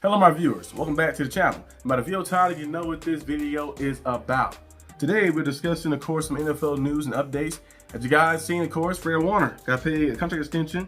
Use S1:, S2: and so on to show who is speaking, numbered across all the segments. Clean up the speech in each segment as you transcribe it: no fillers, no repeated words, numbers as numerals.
S1: Hello my viewers, welcome back to the channel. By the video title, you know what this video is about. Today we're discussing, of course, some NFL news and updates. As you guys seen, of course, Fred Warner got paid a contract extension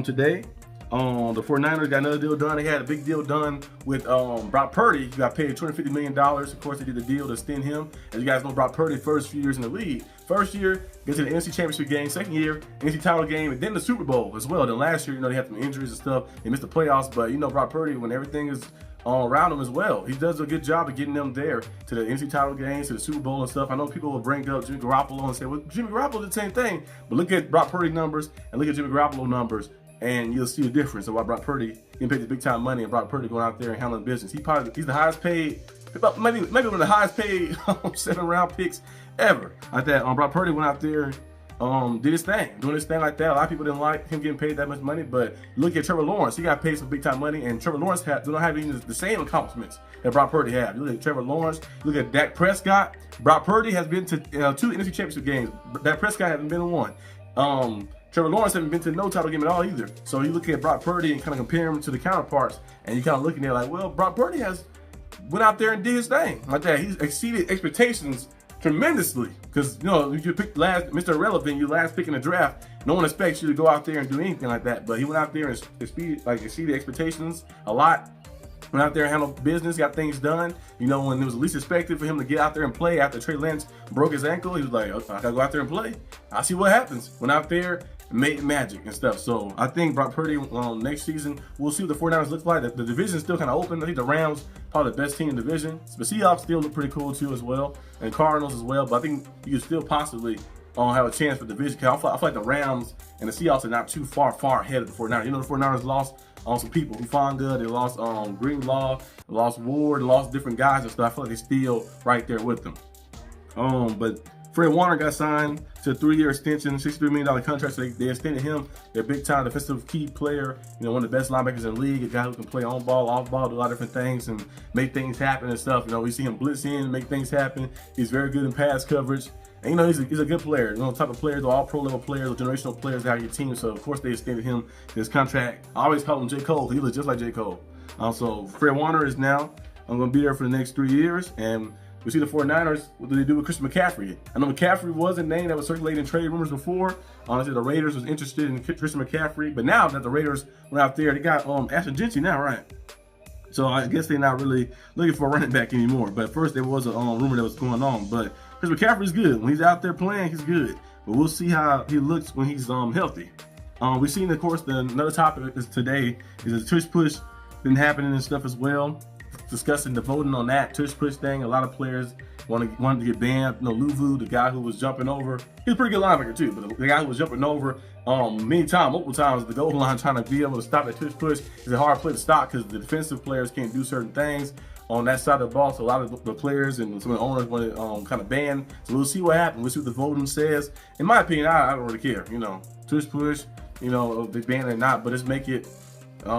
S1: today. The 49ers got another deal done. They had a big deal done with Brock Purdy. He got paid $250 million. Of course, they did the deal to extend him. As you guys know, Brock Purdy, first few years in the league. First year, gets to the NFC Championship game. Second year, NFC title game, and then the Super Bowl as well. Then last year, they had some injuries and stuff. They missed the playoffs, but Brock Purdy, when everything is around him as well, he does a good job of getting them there to the NFC title games, to the Super Bowl and stuff. I know people will bring up Jimmy Garoppolo and say, well, Jimmy Garoppolo did the same thing. But look at Brock Purdy numbers and look at Jimmy Garoppolo numbers, and you'll see the difference of why Brock Purdy getting paid the big time money and Brock Purdy going out there and handling business. He's the highest paid, maybe one of the highest paid 7th-round picks ever. Like that, Brock Purdy went out there, did his thing, doing his thing like that. A lot of people didn't like him getting paid that much money, but look at Trevor Lawrence. He got paid some big time money, and Trevor Lawrence do not have even the same accomplishments that Brock Purdy had. You look at Trevor Lawrence, you look at Dak Prescott. Brock Purdy has been to 2 NFC Championship games. Dak Prescott hasn't been to one. Trevor Lawrence hasn't been to no title game at all either. So you look at Brock Purdy and kind of compare him to the counterparts, and you kind of looking at like, well, Brock Purdy has went out there and did his thing like that. He's exceeded expectations tremendously, because if you pick last, Mr. Irrelevant, you last pick in the draft, no one expects you to go out there and do anything like that. But he went out there and exceeded expectations a lot. Went out there and handled business, got things done. When it was least expected for him to get out there and play after Trey Lance broke his ankle, he was like, okay, I gotta go out there and play. I'll see what happens. Went out there and made magic and stuff. So I think Brock Purdy next season, we'll see what the 49ers look like. The division's still kind of open. I think the Rams probably the best team in the division. The Seahawks still look pretty cool too as well, and Cardinals as well. But I think you can still possibly have a chance for the division. I feel like the Rams and the Seahawks are not too far ahead of the 49ers. The 49ers lost some people. Hufanga, they lost Greenlaw, they lost Ward, they lost different guys and stuff. I feel like they're still right there with them. But Fred Warner got signed to a 3-year extension, $63 million contract. So they extended him. They're a big-time defensive key player. One of the best linebackers in the league. A guy who can play on ball, off ball, do a lot of different things and make things happen and stuff. We see him blitz in, make things happen. He's very good in pass coverage. And he's a good player. Type of players, all pro level players, or generational players that have your team. So of course they extended him his contract. I always call him J. Cole. He looks just like J. Cole. So Fred Warner is now going to be there for the next 3 years. And we see the 49ers, what do they do with Christian McCaffrey? I know McCaffrey was a name that was circulating in trade rumors before. Honestly, the Raiders was interested in Christian McCaffrey. But now that the Raiders went out there, they got Ashton Jeanty now, right? So I guess they're not really looking for a running back anymore. But at first there was a rumor that was going on. But Chris McCaffrey's good. When he's out there playing, he's good. But we'll see how he looks when he's healthy. We've seen, of course, another topic is today is the tush push been happening and stuff as well. Discussing the voting on that tush push thing. A lot of players wanted to get banned. Luvu, the guy who was jumping over, he's a pretty good linebacker too, but the guy who was jumping over multiple times the goal line trying to be able to stop that tush push is a hard play to stop because the defensive players can't do certain things on that side of the ball. So a lot of the players and some of the owners want to kind of ban. So we'll see what happens. We'll see what the voting says. In my opinion, I don't really care. Tush push, if they ban it or not, but just make it. I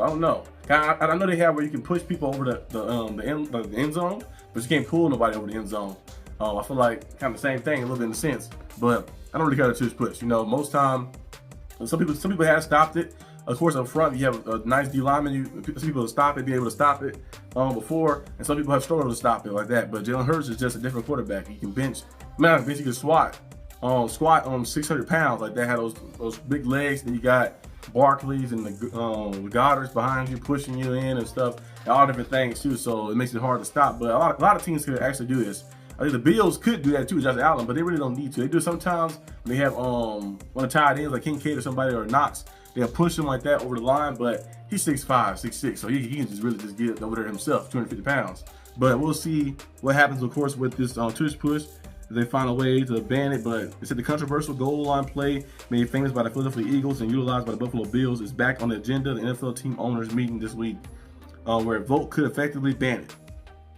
S1: don't know. I know they have where you can push people over the end zone, but you can't pull nobody over the end zone. I feel like kind of the same thing, a little bit in a sense, but I don't really care to tush push. Most time, some people have stopped it. Of course, up front, you have a nice D lineman. Some people stop it, be able to stop it before, and some people have struggled to stop it like that. But Jalen Hurts is just a different quarterback. He can bench. You can squat 600 pounds like that. Had those big legs. Then you got Barkley's and the Goddards behind you, pushing you in and stuff, and all different things too. So it makes it hard to stop. But a lot of teams could actually do this. I think the Bills could do that too, Josh Allen, but they really don't need to. They do it sometimes when they have one of the tight ends like Kincaid or somebody or Knox. They'll push him like that over the line, but he's 6'5", 6'6", so he can just get over there himself, 250 pounds. But we'll see what happens, of course, with this tush push. They find a way to ban it, but it said the controversial goal line play made famous by the Philadelphia Eagles and utilized by the Buffalo Bills is back on the agenda. The NFL team owners meeting this week, where a vote could effectively ban it.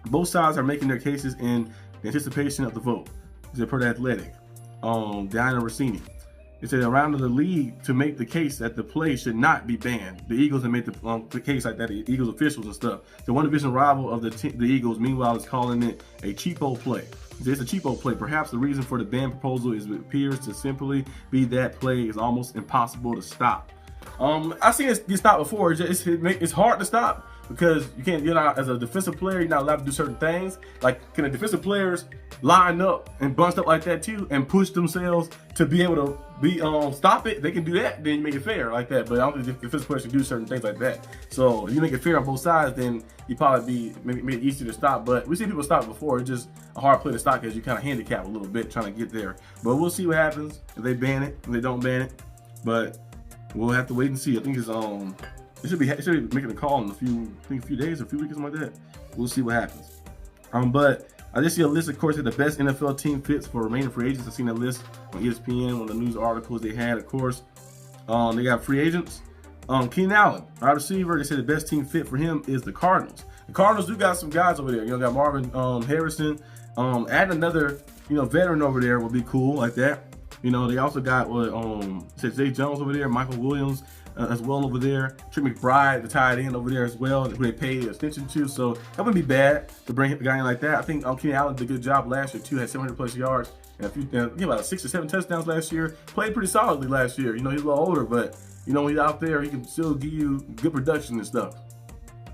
S1: Both sides are making their cases in anticipation of the vote. They per The Athletic. Diana Rossini. It said around the league to make the case that the play should not be banned. The Eagles have made the case like that, the Eagles officials and stuff. The one division rival of the Eagles, meanwhile, is calling it a cheapo play. It's a cheapo play. Perhaps the reason for the ban proposal is it appears to simply be that play is almost impossible to stop. I've seen it get stopped before. It's hard to stop, because you're not, as a defensive player, you're not allowed to do certain things. Like, can the defensive players line up and bunch up like that too and push themselves to be able to stop it? They can do that, then you make it fair like that. But I don't think defensive players can do certain things like that. So if you make it fair on both sides, then you probably make it easier to stop. But we see people stop before. It's just a hard play to stop because you kind of handicap a little bit trying to get there. But we'll see what happens if they ban it, if they don't ban it. But we'll have to wait and see. I think it's it should be making a call in a few days or a few weeks, something like that. We'll see what happens. But I just see a list, of course, of the best NFL team fits for remaining free agents. I've seen that list on ESPN, one of the news articles they had, of course. They got free agents. Keenan Allen, wide receiver, they said the best team fit for him is the Cardinals. The Cardinals do got some guys over there. You know, got Marvin Harrison. Adding another, veteran over there would be cool like that. You know, they also got Zay Jones over there, Michael Williams as well over there, Trey McBride, the tight end over there as well, who they paid attention to. So that wouldn't be bad to bring a guy in like that. I think Keenan Allen did a good job last year too. Had 700 plus yards and about 6 or 7 touchdowns last year. Played pretty solidly last year. You know, he's a little older, but when he's out there, he can still give you good production and stuff.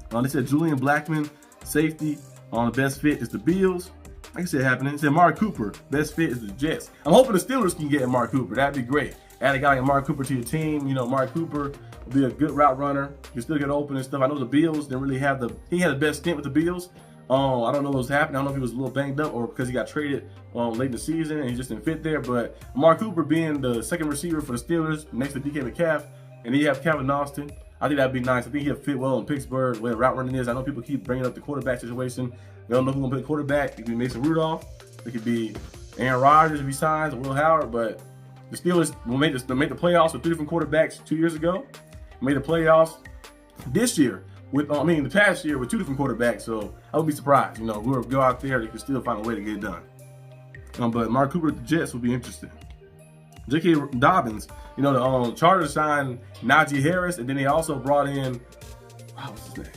S1: They said Julian Blackmon, safety, the best fit is the Bills. Like I said, happening. They said Amari Cooper, best fit is the Jets. I'm hoping the Steelers can get Amari Cooper. That'd be great. Add a guy like Amari Cooper to your team. Amari Cooper will be a good route runner. You can still get open and stuff. I know the Bills didn't really have he had the best stint with the Bills. I don't know what was happening. I don't know if he was a little banged up or because he got traded late in the season and he just didn't fit there. But Amari Cooper being the second receiver for the Steelers next to DK Metcalf, and then you have Calvin Austin. I think that'd be nice. I think he'll fit well in Pittsburgh, where route running is. I know people keep bringing up the quarterback situation. They don't know who's going to play quarterback. It could be Mason Rudolph. It could be Aaron Rodgers if he signs, or Will Howard. But the Steelers made the playoffs with 3 different quarterbacks 2 years ago. Made the playoffs this year the past year with 2 different quarterbacks. So I would be surprised. We'll go out there. They can still find a way to get it done. But Mark Cooper at the Jets would be interesting. J.K. Dobbins, the Chargers signed Najee Harris, and then they also brought in, what's his name?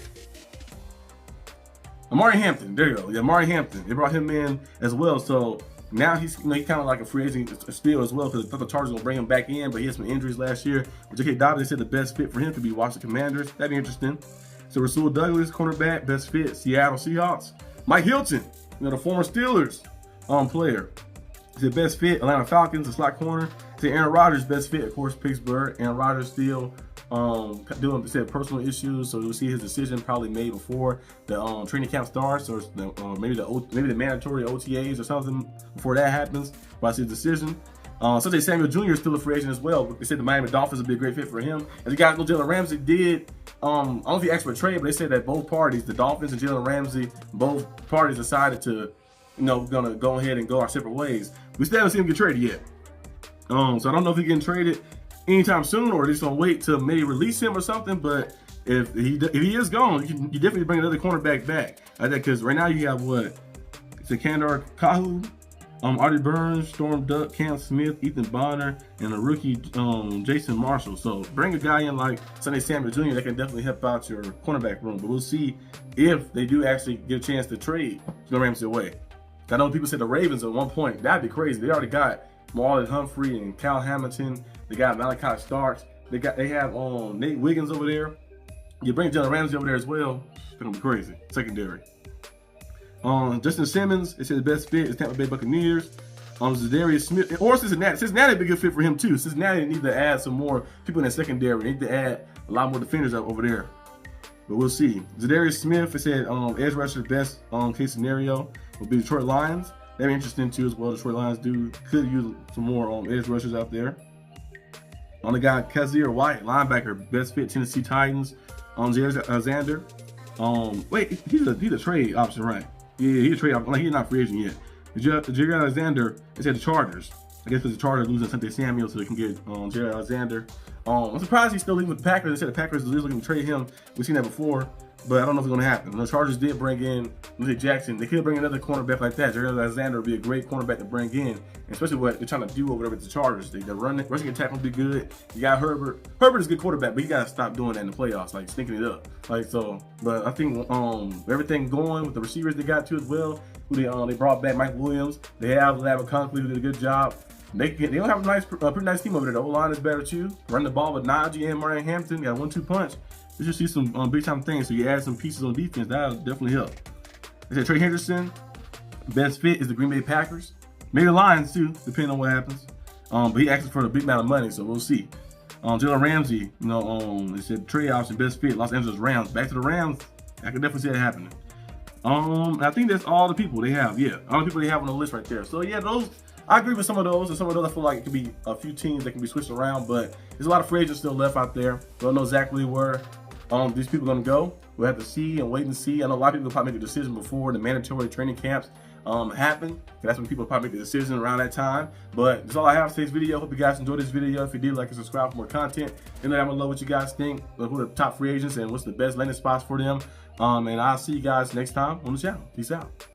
S1: Amari Hampton. There you go. Yeah, Amari Hampton. They brought him in as well. So now he's he's kind of like a free agent still as well, because I thought the Chargers were going to bring him back in, but he had some injuries last year. But J.K. Dobbins said the best fit for him could be Washington Commanders. That'd be interesting. So Rasul Douglas, cornerback, best fit Seattle Seahawks. Mike Hilton, the former Steelers player. He said best fit Atlanta Falcons, the slot corner. He said Aaron Rodgers, best fit, of course, Pittsburgh. Aaron Rodgers still doing personal issues, so you'll see his decision probably made before the training camp starts, or maybe the mandatory OTAs or something before that happens. But I see his decision. Sunday Samuel Jr. is still a free agent as well. They said the Miami Dolphins would be a great fit for him. As you guys know, Jalen Ramsey did. I don't know if he asked for a trade, but they said that both parties, the Dolphins and Jalen Ramsey, both parties decided to, gonna go ahead and go our separate ways. We still haven't seen him get traded yet. So I don't know if he's getting traded anytime soon, or they're just gonna wait to maybe release him or something. But if he is gone, you definitely bring another cornerback back like that, because right now you have Kandar Kahu, Artie Burns, Storm Duck, Cam Smith, Ethan Bonner, and a rookie Jason Marshall. So bring a guy in like Sunday Samuel Jr. that can definitely help out your cornerback room. But we'll see if they do actually get a chance to trade Jalen Ramsey away. I know people said the Ravens at one point, that'd be crazy. They already got Marlon Humphrey and Cal Hamilton. They got Malachi Starks. They have Nate Wiggins over there. You bring Jalen Ramsey over there as well, it's gonna be crazy. Secondary. Justin Simmons, they said the best fit is Tampa Bay Buccaneers. Zadarius Smith or Cincinnati. Cincinnati would be a good fit for him too. Cincinnati need to add some more people in that secondary. They need to add a lot more defenders up over there. But we'll see. Zadarius Smith, they said edge rusher best case scenario will be Detroit Lions. That'd be interesting too as well. Detroit Lions could use some more edge rushers out there. On the guy Kazir White, linebacker, best fit Tennessee Titans. Jared Alexander. Wait, he's a trade option, right? Yeah, he's a trade option. He's not free agent yet. Jared Alexander, they said the Chargers. I guess because the Chargers losing Sunday Samuel, so they can get Jared Alexander. I'm surprised he's still leaving with the Packers. They said the Packers are looking to trade him. We've seen that before, but I don't know if it's going to happen. The Chargers did bring in Jackson. They could bring another cornerback like that. Jared Alexander would be a great cornerback to bring in, especially what they're trying to do over there with the Chargers. The rushing attack will be good. You got Herbert. Herbert is a good quarterback, but you got to stop doing that in the playoffs, like sneaking it up. But I think everything going with the receivers they got too as well. Who they brought back Mike Williams. They have Lavin Conklin, who did a good job. They don't have a pretty nice team over there. The O-line is better too. Run the ball with Najee and Marion Hampton. Got a 1-2 punch. You should see some big time things. So you add some pieces on defense. That'll definitely help. I said Trey Henderson, best fit is the Green Bay Packers. Maybe the Lions too, depending on what happens. But he asked for a big amount of money, so we'll see. Jalen Ramsey, they said trade option, best fit, Los Angeles Rams. Back to the Rams, I can definitely see that happening. I think that's all the people they have. Yeah, all the people they have on the list right there. So yeah, those I agree with some of those, and some of those I feel like it could be a few teams that can be switched around. But there's a lot of free agents still left out there. Don't know exactly where these people are gonna go. We'll have to see and wait and see. I know a lot of people will probably make a decision before the mandatory training camps happen. That's when people probably make the decision around that time. But that's all I have for today's video. Hope you guys enjoyed this video. If you did, like and subscribe for more content. And let down below what you guys think. Who are the top free agents and what's the best landing spots for them. And I'll see you guys next time on the channel. Peace out.